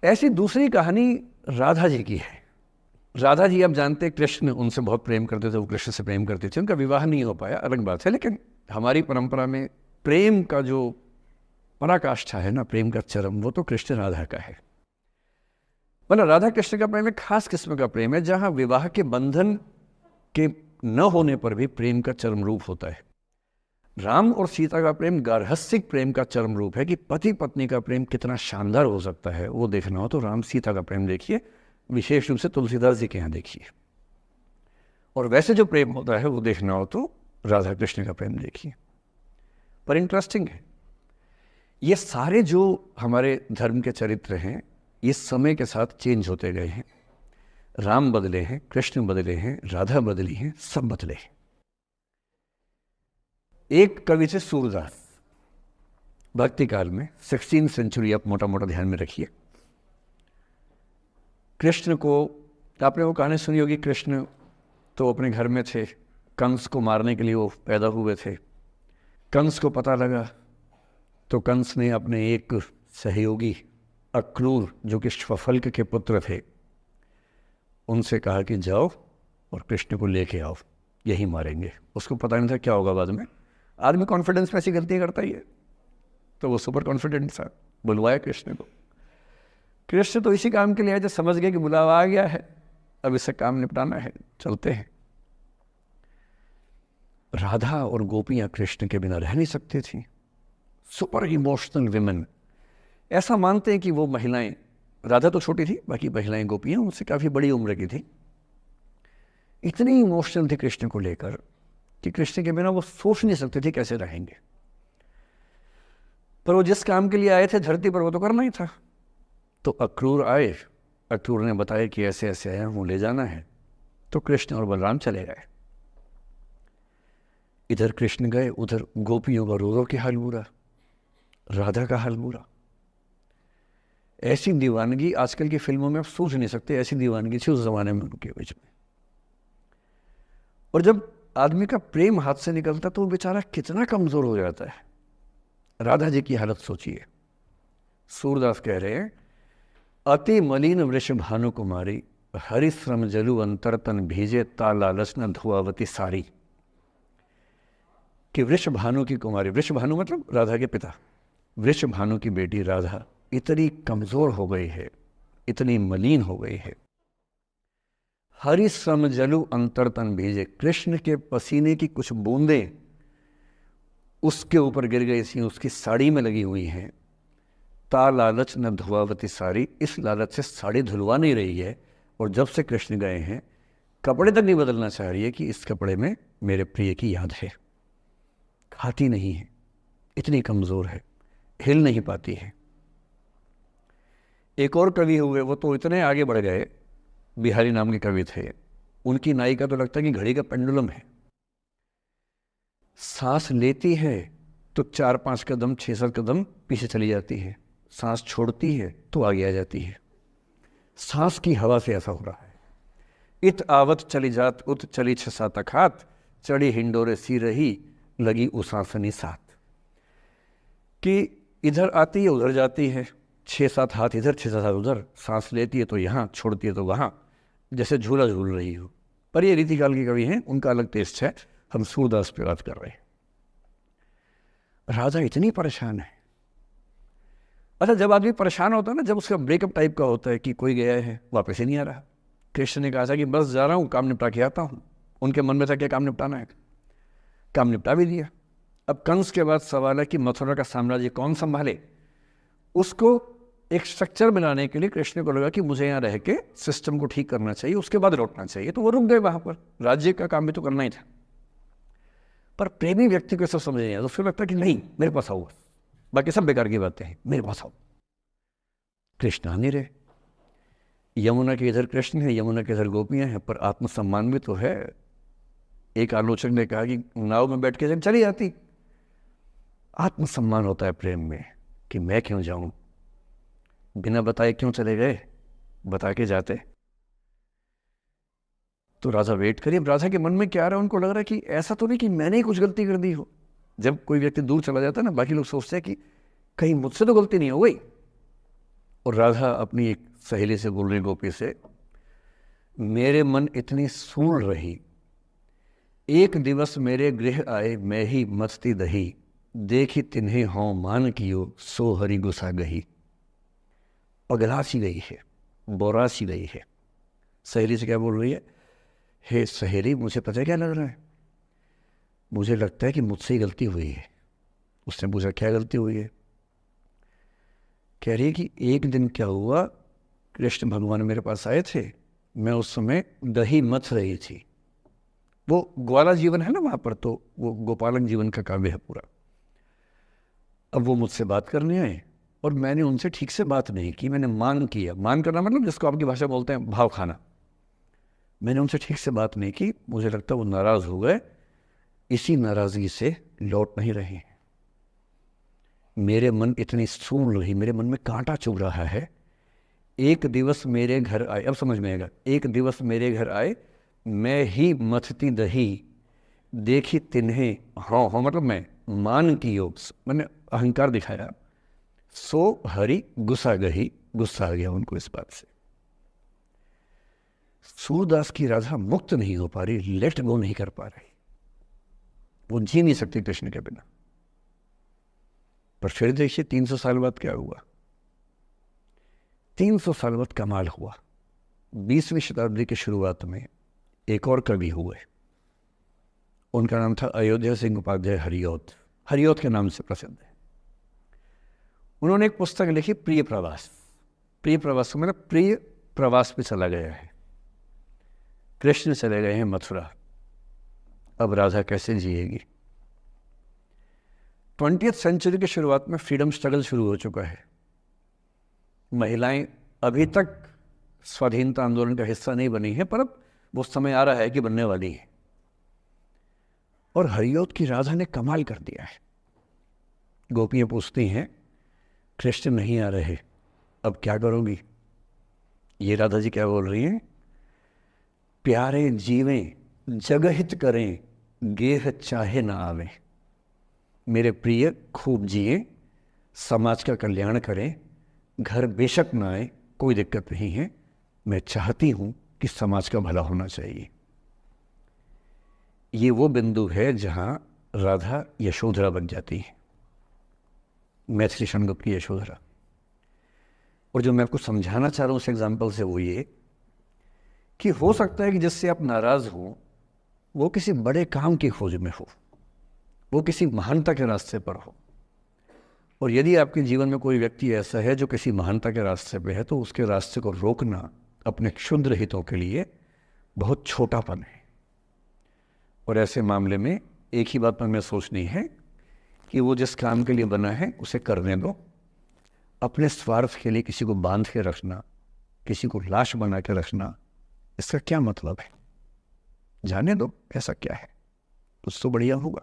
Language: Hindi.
ऐसी दूसरी कहानी राधा जी की है। राधा जी आप जानते हैं कृष्ण उनसे बहुत प्रेम करते थे, वो कृष्ण से प्रेम करते थे, उनका विवाह नहीं हो पाया, अलग बात है। लेकिन हमारी परंपरा में प्रेम का जो पराकाष्ठा है ना, प्रेम का चरम, वो तो कृष्ण राधा का है। मतलब राधा कृष्ण का प्रेम एक खास किस्म का प्रेम है, जहां विवाह के बंधन के न होने पर भी प्रेम का चरम रूप होता है। राम और सीता का प्रेम गार्हस्थ्यिक प्रेम का चरम रूप है कि पति पत्नी का प्रेम कितना शानदार हो सकता है। वो देखना हो तो राम सीता का प्रेम देखिए, विशेष रूप से तुलसीदास जी के यहाँ देखिए। और वैसे जो प्रेम होता है वो देखना हो तो राधा कृष्ण का प्रेम देखिए। पर इंटरेस्टिंग है, ये सारे जो हमारे धर्म के चरित्र हैं ये समय के साथ चेंज होते गए हैं। राम बदले हैं, कृष्ण बदले हैं, राधा बदली हैं, सब बदले हैं। एक कवि थे सूरदास, भक्ति काल में 16वीं सेंचुरी, आप मोटा मोटा ध्यान में रखिए। कृष्ण को, आपने वो कहानी सुनी होगी, कृष्ण तो अपने घर में थे, कंस को मारने के लिए वो पैदा हुए थे। कंस को पता लगा तो कंस ने अपने एक सहयोगी अक्रूर, जो कि श्वफल्क के पुत्र थे, उनसे कहा कि जाओ और कृष्ण को लेके आओ, यही मारेंगे। उसको पता नहीं था क्या होगा बाद में। आदमी कॉन्फिडेंस में ऐसी गलती करता ही है, तो वो सुपर कॉन्फिडेंट था, बुलवाया कृष्ण को। कृष्ण तो इसी काम के लिए आए थे, समझ गए कि बुलावा आ गया है, अब इससे काम निपटाना है, चलते हैं। राधा और गोपियां कृष्ण के बिना रह नहीं सकती थी। सुपर इमोशनल विमेन, ऐसा मानते हैं कि वो महिलाएं, राधा तो छोटी थी, बाकी महिलाएं गोपियां उनसे काफ़ी बड़ी उम्र की थी, इतनी इमोशनल थी कृष्ण को लेकर कि कृष्ण के बिना वो सोच नहीं सकते थे कैसे रहेंगे। पर वो जिस काम के लिए आए थे धरती पर, वो तो करना ही था। तो अक्रूर आए, अक्रूर ने बताया कि ऐसे ऐसे आया हूँ, ले जाना है। तो कृष्ण और बलराम चले गए। इधर कृष्ण गए, उधर गोपियों का रो रो के हाल बुरा, राधा का हाल बुरा। ऐसी दीवानगी आजकल की फिल्मों में आप सोच नहीं सकते, ऐसी दीवानगी थी उस जमाने में उनके बीच में। और जब आदमी का प्रेम हाथ से निकलता तो वो बेचारा कितना कमजोर हो जाता है। राधा जी की हालत सोचिए। सूरदास कह रहे हैं, अति मलिन वृष भानु कुमारी, हरिश्रम जलु अंतरतन भीजे, ता लालच न धुआवती सारी। कि वृष भानु की कुमारी, वृष भानु मतलब राधा के पिता, वृष भानु की बेटी राधा इतनी कमजोर हो गई है, इतनी मलिन हो गई है। हरिश्रम जलु अंतरतन भीजे, कृष्ण के पसीने की कुछ बूंदें उसके ऊपर गिर गई थी, उसकी साड़ी में लगी हुई हैं। ता लालच न धुआवती साड़ी, इस लालच से साड़ी धुलवा नहीं रही है। और जब से कृष्ण गए हैं कपड़े तक नहीं बदलना चाह रही है कि इस कपड़े में मेरे प्रिय की याद है। खाती नहीं है, इतनी कमजोर है, हिल नहीं पाती है। एक और कवि हुए, वो तो इतने आगे बढ़ गए, बिहारी नाम के कवि थे, उनकी नायिका तो लगता है कि घड़ी का पेंडुलम है। सांस लेती है तो 4-5 कदम 6-7 कदम पीछे चली जाती है, सांस छोड़ती है तो आगे आ जाती है। सांस की हवा से ऐसा हो रहा है। इत आवत चली जात उत चली 6-7 अखात, चढ़ी हिंडोरे सी रही लगी उसासनी साथ। कि इधर आती है उधर जाती है, 6-7 हाथ इधर 6-7 हाथ उधर, सांस लेती है तो यहाँ, छोड़ती है तो वहाँ, जैसे झूला झूल रही हो। पर ये रीतिकाल के कवि हैं, उनका अलग टेस्ट है, हम सूरदास पे बात कर रहे हैं। राधा इतनी परेशान है। अच्छा, जब आदमी परेशान होता है ना, जब उसका ब्रेकअप टाइप का होता है कि कोई गया है वापस ही नहीं आ रहा, कृष्ण ने कहा था कि बस जा रहा हूँ, काम निपटा के आता हूँ। उनके मन में था क्या काम निपटाना है, काम निपटा भी दिया। अब कंस के बाद सवाल है कि मथुरा का साम्राज्य कौन संभाले। उसको एक स्ट्रक्चर बनाने के लिए कृष्ण को लगा कि मुझे यहाँ रह के सिस्टम को ठीक करना चाहिए, उसके बाद लौटना चाहिए। तो वो रुक गए वहां पर, राज्य का काम भी तो करना ही था। पर प्रेमी व्यक्ति को सब समझ नहीं आया, तो फिर लगता है कि नहीं मेरे पास आओ, बाकी सब बेकार की बातें हैं, मेरे पास आओ। कृष्ण आ नहीं रहे। यमुना के इधर कृष्ण है, यमुना के इधर गोपियां हैं, पर आत्मसम्मान भी तो है। एक आलोचक ने कहा कि नाव में बैठ के चली जाती। आत्मसम्मान होता है प्रेम में कि मैं क्यों जाऊं, बिना बताए क्यों चले गए, बता के जाते। तो राधा वेट करिए। राधा के मन में क्या आ रहा है, उनको लग रहा है कि ऐसा तो नहीं कि मैंने ही कुछ गलती कर दी हो। जब कोई व्यक्ति दूर चला जाता है ना, बाकी लोग सोचते हैं कि कहीं मुझसे तो गलती नहीं हो गई। और राधा अपनी एक सहेली से बोल रही, गोपी से, मेरे मन इतनी सूल रही, एक दिवस मेरे गृह आए मैं ही मस्ती दही, देखी तिन्हें हों मान कियो सो हरि गुसा गही। पगला सी गई है, बोरा सी गई है। सहेली से क्या बोल रही है, हे सहेली, मुझे पता है क्या लग रहा है, मुझे लगता है कि मुझसे ही गलती हुई है। उसने पूछा क्या गलती हुई है? कह रही है कि एक दिन क्या हुआ, कृष्ण भगवान मेरे पास आए थे, मैं उस समय दही मथ रही थी। वो ग्वाला जीवन है ना वहाँ पर, तो वो गोपालन जीवन का काव्य है पूरा। अब वो मुझसे बात करने आए और मैंने उनसे ठीक से बात नहीं की, मैंने मान किया। मान करना मतलब जिसको आपकी भाषा बोलते हैं भाव खाना। मैंने उनसे ठीक से बात नहीं की, मुझे लगता वो नाराज़ हो गए, इसी नाराज़गी से लौट नहीं रहे हैं। मेरे मन इतनी सूल रही, मेरे मन में कांटा चुभ रहा है। एक दिवस मेरे घर आए, अब समझ में आएगा, एक दिवस मेरे घर आए मैं ही मथती दही, देखी तिन्हें, हाँ हाँ मतलब मैं, मान की योग, मैंने अहंकार दिखाया, सो हरि गुस्सा गही, गुस्सा आ गया उनको इस बात से। सूरदास की राधा मुक्त नहीं हो पा रही, लेट गो नहीं कर पा रही, वो जी नहीं सकती कृष्ण के बिना। पर फिर देखिए 300 साल बाद क्या हुआ। 300 साल बाद कमाल हुआ। 20वीं शताब्दी की शुरुआत में एक और कवि हुए, उनका नाम था अयोध्या सिंह उपाध्याय हरिऔध। हरिऔध के नाम से प्रसिद्ध है। उन्होंने एक पुस्तक लिखी, प्रिय प्रवास। प्रिय प्रवास मतलब प्रिय प्रवास पे चला गया है, कृष्ण चले गए हैं मथुरा, अब राधा कैसे जिएगी। 20वीं सेंचुरी की शुरुआत में फ्रीडम स्ट्रगल शुरू हो चुका है। महिलाएं अभी तक स्वाधीनता आंदोलन का हिस्सा नहीं बनी है, पर अब वो समय आ रहा है कि बनने वाली है। और हरिऔध की राधा ने कमाल कर दिया है। गोपियां पूछती हैं, कृष्ण नहीं आ रहे, अब क्या करोगी? ये राधा जी क्या बोल रही हैं, प्यारे जीवें जगहित करें, गेह चाहे ना आवे। मेरे प्रिय खूब जिए, समाज का कल्याण करें, घर बेशक ना आए, कोई दिक्कत नहीं है, मैं चाहती हूं कि समाज का भला होना चाहिए। ये वो बिंदु है जहां राधा यशोधरा बन जाती है, मैथिली शनगुप्त की यशोधरा। और जो मैं आपको समझाना चाह रहा हूं उस एग्जाम्पल से वो ये कि हो सकता है कि जिससे आप नाराज हो वो किसी बड़े काम की खोज में हो, वो किसी महानता के रास्ते पर हो। और यदि आपके जीवन में कोई व्यक्ति ऐसा है जो किसी महानता के रास्ते पे है, तो उसके रास्ते को रोकना अपने क्षुद्र हितों के लिए बहुत छोटापन है। और ऐसे मामले में एक ही बात पर हमें सोचनी है कि वो जिस काम के लिए बना है उसे करने दो। अपने स्वार्थ के लिए किसी को बांध के रखना, किसी को लाश बना के रखना, इसका क्या मतलब है? जाने दो, ऐसा क्या है, कुछ तो बढ़िया होगा।